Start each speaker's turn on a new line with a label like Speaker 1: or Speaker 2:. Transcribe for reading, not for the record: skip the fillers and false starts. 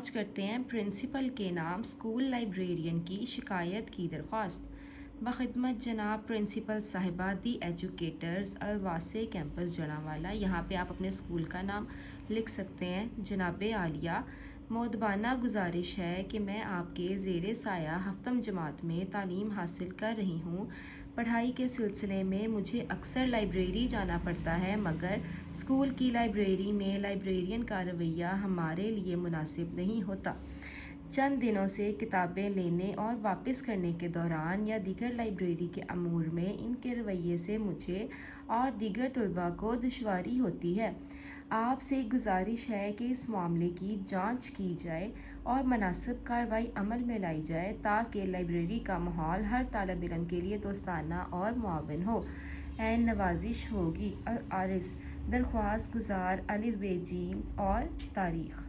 Speaker 1: آج کرتے ہیں پرنسپل کے نام اسکول لائبریرین کی شکایت کی درخواست۔ بخدمت جناب پرنسپل صاحبہ دی ایجوکیٹرز الواسع کیمپس جڑاوالا۔ یہاں پہ آپ اپنے اسکول کا نام لکھ سکتے ہیں۔ جناب عالیہ، مؤدبانہ گزارش ہے کہ میں آپ کے زیر سایہ ہفتم جماعت میں تعلیم حاصل کر رہی ہوں۔ پڑھائی کے سلسلے میں مجھے اکثر لائبریری جانا پڑتا ہے، مگر اسکول کی لائبریری میں لائبریرین کا رویہ ہمارے لیے مناسب نہیں ہوتا۔ چند دنوں سے کتابیں لینے اور واپس کرنے کے دوران یا دیگر لائبریری کے امور میں ان کے رویے سے مجھے اور دیگر طلباء کو دشواری ہوتی ہے۔ آپ سے گزارش ہے کہ اس معاملے کی جانچ کی جائے اور مناسب کارروائی عمل میں لائی جائے تاکہ لائبریری کا ماحول ہر طالب علم کے لیے دوستانہ اور معاون ہو۔ عین نوازش ہوگی۔ العارض، درخواست گزار ا ب ج اور تاریخ